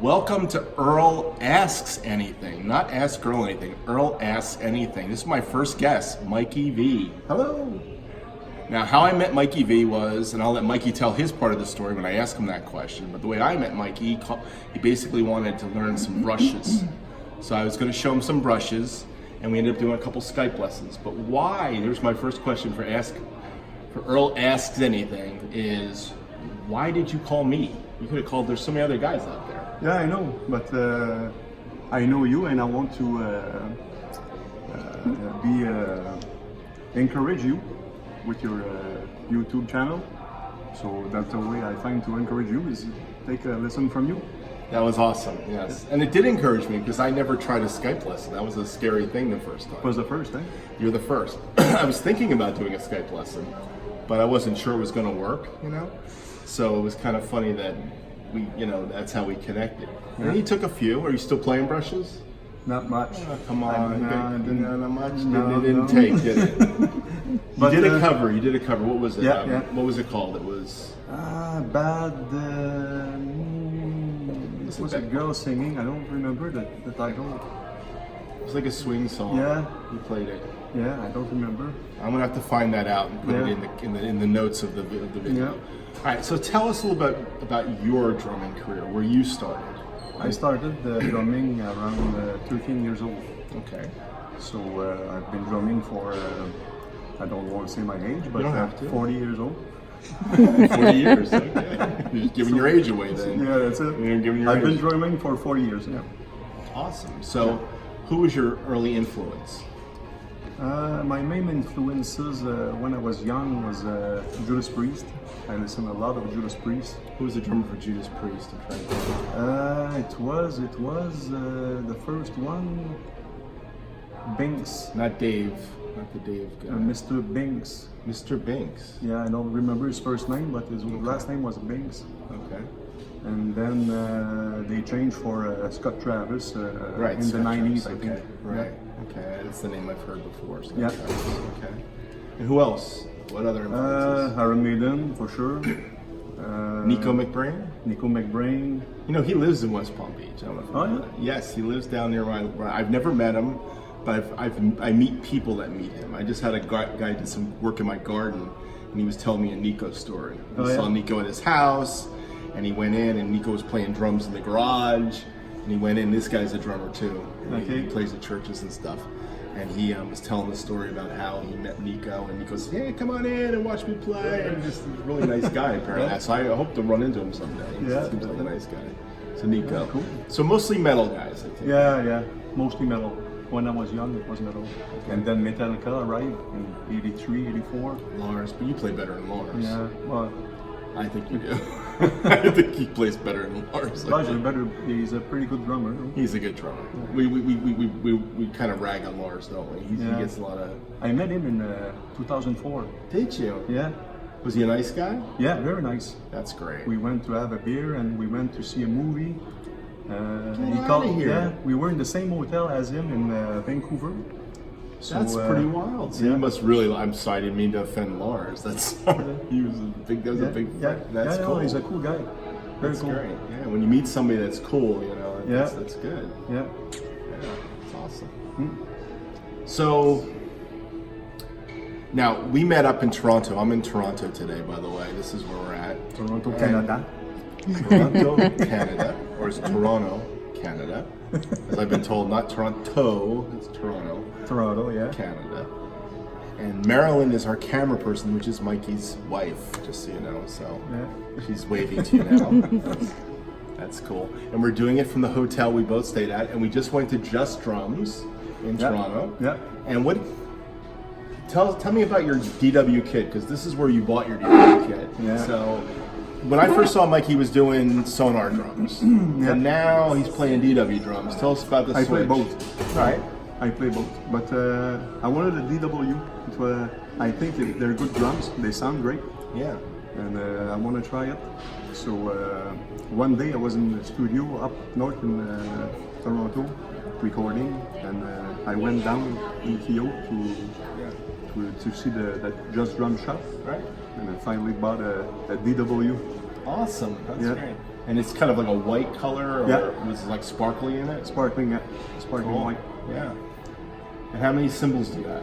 Welcome to Earl Asks Anything. Not Ask Earl Anything. Earl Asks Anything. This is my first guest, MYKIE-V. Hello. Now, how I met MYKIE-V was, and I'll let Mikey tell his part of the story when I ask him that question, but the way I met Mikey, he basically wanted to learn some brushes. So I was going to show him some brushes, and we ended up doing a couple Skype lessons. But why, here's my first question for Earl Asks Anything, is why did you call me? You could have called, there's so many other guys out there. Yeah, I know, but I know you, and I want to encourage you with your YouTube channel. So that's the way I find to encourage you, is take a lesson from you. That was awesome, yes. And it did encourage me because I never tried a Skype lesson. That was a scary thing the first time. It was the first, eh? You're the first. I was thinking about doing a Skype lesson, but I wasn't sure it was going to work, you know? So it was kind of funny that we, that's how we connected. Yeah. And he took a few. Are you still playing brushes? Not much. Oh, come on. Not much. No, it didn't take, did it? But, you did a cover. You did a cover. What was it? Yeah, yeah. What was it called? It was... Bad... it was a girl singing. I don't remember the title. It was like a swing song. Yeah. You played it. Yeah, I don't remember. I'm gonna have to find that out and put it in the notes of the video. Yeah. All right, so tell us a little bit about your drumming career, where you started. I started drumming around 13 years old. Okay. So I've been drumming for, I don't want to say my age, but You don't have to. 40 years old. 40 years, okay. You're just giving your age away then. Yeah, that's it. You're giving your I've age. been drumming for 40 years now. Awesome. So, who was your early influence? My main influences when I was young was Judas Priest. I listened a lot of Judas Priest. Who was the drummer for Judas Priest? I'm trying to think. It was the first one, Binks. Not Dave. Not the Dave guy. Mr. Binks. Mr. Binks. Yeah, I don't remember his first name, but his last name was Binks. Okay. And then they changed for Scott Travis in Scott the 90s, Travis. I think. Okay. Right. Yeah. Okay. That's the name I've heard before. Scott Yeah. Travis. Okay. And who else? What other influences? Iron Maiden, for sure. Nico McBrain? Nico McBrain. You know, he lives in West Palm Beach. I don't know if you know Oh, yeah? that. Yes, he lives down near where I've never met him, but I meet people that meet him. I just had a guy did some work in my garden, and he was telling me a Nico story. He saw Nico at his house, and he went in, and Nico was playing drums in the garage, and he went in. This guy's a drummer too. He plays at churches and stuff. And he was telling the story about how he met Nico, and Nico said, "Hey, come on in and watch me play." And he's just a really nice guy, apparently. So I hope to run into him someday. He seems like a nice guy. So Nico. Yeah, cool. So mostly metal guys, I think. Yeah, mostly metal. When I was young, it was metal. Okay. And then Metallica arrived in 83, 84. Lars, but you play better than Lars. Yeah, well, I think you do. I think he plays better than Lars. Lars is better. He's a pretty good drummer. He's a good drummer. We kind of rag on Lars, don't we? He gets a lot of... I met him in 2004. Did you? Yeah. Was he a nice guy? Yeah, very nice. That's great. We went to have a beer and we went to see a movie. Get out of here. Yeah, we were in the same hotel as him in Vancouver. So, that's pretty wild. So you must really. I'm sorry, I didn't mean to offend Lars. That's he was a big. That was a big. Yeah, that's cool. He's a cool guy. Very that's cool. Great. Yeah, when you meet somebody that's cool, that's good. Yeah, it's awesome. So now we met up in Toronto. I'm in Toronto today, by the way. This is where we're at. Toronto, Canada. Toronto, Canada, or it's Toronto, Canada. As I've been told, not Toronto, it's Toronto. Toronto, yeah. Canada. And Marilyn is our camera person, which is Mikey's wife, just so you know. So she's waving to you now. That's cool. And we're doing it from the hotel we both stayed at, and we just went to Just Drums in Toronto. Yeah. And tell me about your DW kit, because this is where you bought your DW kit. Yeah. So when I first saw Mike, he was doing Sonar drums. And now he's playing DW drums. Tell us about the switch. I play both. All right. I play both. But I wanted a DW. I think they're good drums. They sound great. Yeah. And I want to try it. So one day I was in the studio up north in Toronto recording, and I went down in Kyo to see that Just Drum shop. Right. And I finally bought a DW Awesome. That's Yeah. great. And it's kind of like a white color, or Yeah. was it like sparkly in it? Sparkling, sparkling Cool. white. Yeah. And how many symbols do you have?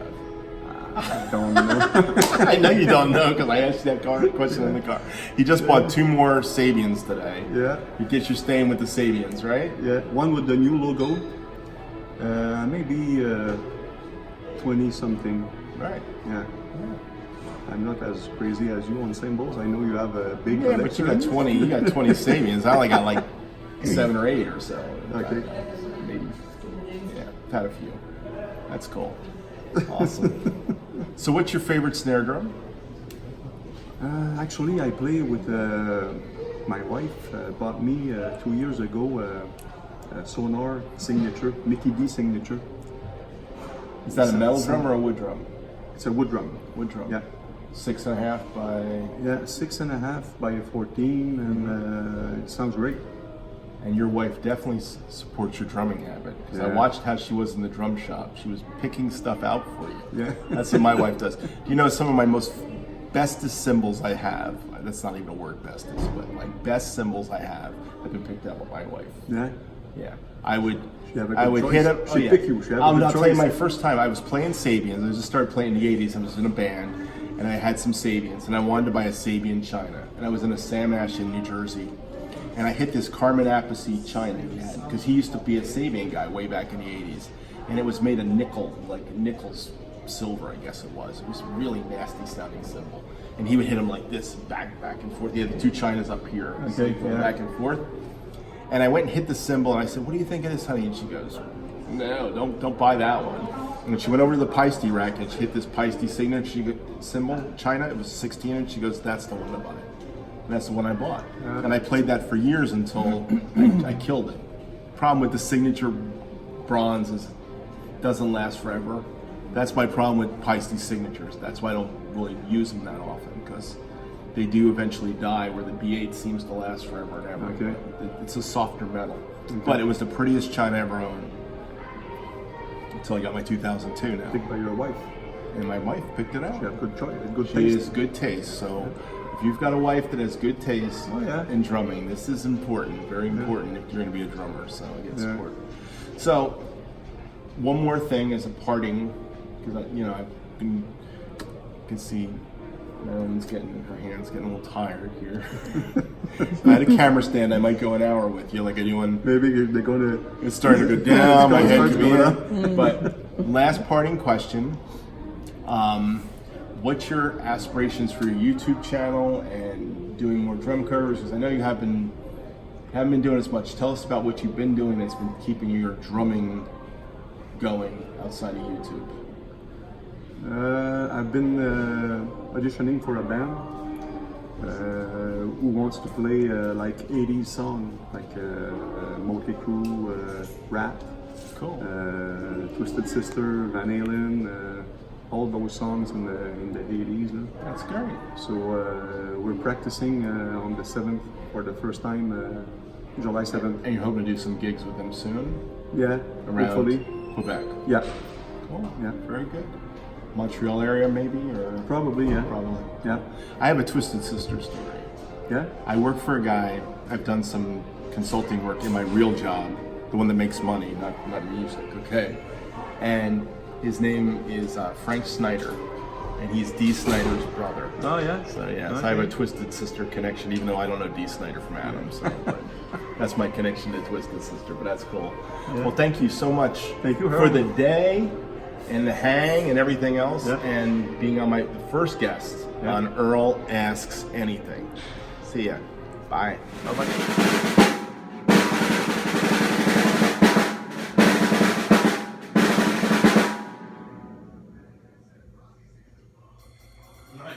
I don't know. I know you don't know because I asked you that question in the car. He just bought 2 more Sabians today. Yeah. You get your staying with the Sabians, right? Yeah, one with the new logo. Maybe 20 something. Right. Yeah. I'm not as crazy as you on symbols. I know you have a big Yeah, but you collection. got 20. You got 20 Sabians. I only got like 7 or 8 or so. Okay. Maybe. Yeah, I've had a few. That's cool. Awesome. So, what's your favorite snare drum? Actually, I play with my wife. Bought me 2 years ago a Sonar signature, MYKIE-V signature. Is that a metal drum or a wood drum? It's a wood drum. Wood drum. Yeah. 6.5 by. Yeah, 6.5 by 14, and it sounds great. And your wife definitely supports your drumming habit. Because I Yeah. watched how she was in the drum shop. She was picking stuff out for you. Yeah. That's what my wife does. You know, some of my most bestest cymbals I have, that's not even a word, bestest, but my best cymbals I have been picked out by my wife. Yeah. Yeah. I would have a good I would choice. hit up. She'd pick you. She had a good I'll tell you, choice. my first time I was playing Sabians. I just started playing in the 80s. I was in a band and I had some Sabians and I wanted to buy a Sabian China. And I was in a Sam Ash in New Jersey. And I hit this Carmen Appice China he had because he used to be a Sabian guy way back in the 80s. And it was made of nickel, like nickel's silver, I guess it was. It was a really nasty sounding cymbal. And he would hit them like this, back and forth. He had the 2 Chinas up here, so he'd go back and forth. And I went and hit the cymbal, and I said, "What do you think of this, honey?" And she goes, "No, don't buy that one." And when she went over to the Paiste rack and she hit this Paiste signature cymbal, China, it was 16 inch. She goes, "That's the one to buy." And that's the one I bought. And I played that for years until I killed it. Problem with the signature bronze is it doesn't last forever. That's my problem with Paiste signatures. That's why I don't really use them that often, because they do eventually die, where the B8 seems to last forever and ever. Okay. It's a softer metal. But it was the prettiest China I ever owned until I got my 2002 now. Picked by your wife. And my wife picked it out. She had good choice, good She taste. has good taste. So if you've got a wife that has good taste in drumming, this is important, very important if you're going to be a drummer. So I get support. So one more thing as a parting, because you can see Marilyn's her hands getting a little tired here. If I had a camera stand, I might go an hour with you, like I do on. Maybe they're going to. It's starting to go down. My head starts could be going in. But last parting question: what's your aspirations for your YouTube channel and doing more drum covers? Because I know you haven't been doing as much. Tell us about what you've been doing that's been keeping your drumming going outside of YouTube. I've been auditioning for a band who wants to play like 80s song, like Motley Crue, rap, Cool. Twisted Sister, Van Halen, all those songs in the 80s. That's great. So we're practicing on the 7th for the first time, July 7th. And you're hoping to do some gigs with them soon? Yeah, Around hopefully. Quebec. Yeah, Cool. Yeah. Very good. Montreal area maybe, or probably. Yeah, probably. yeah, I have a Twisted Sister story. yeah. I work for a guy. I've done some consulting work in my real job, the one that makes money, not music. Okay, and his name is Frank Snyder, and he's Dee Snyder's brother. Oh yeah. So yeah, so I have a Twisted Sister connection, even though I don't know Dee Snyder from Adam. So but that's my connection to Twisted Sister. But that's cool. Yeah. Well, thank you so much Thank you, for Earl. the day and the hang and everything else, and being on my first guest on Earl Asks Anything. See ya. Bye. Bye-bye. Nice.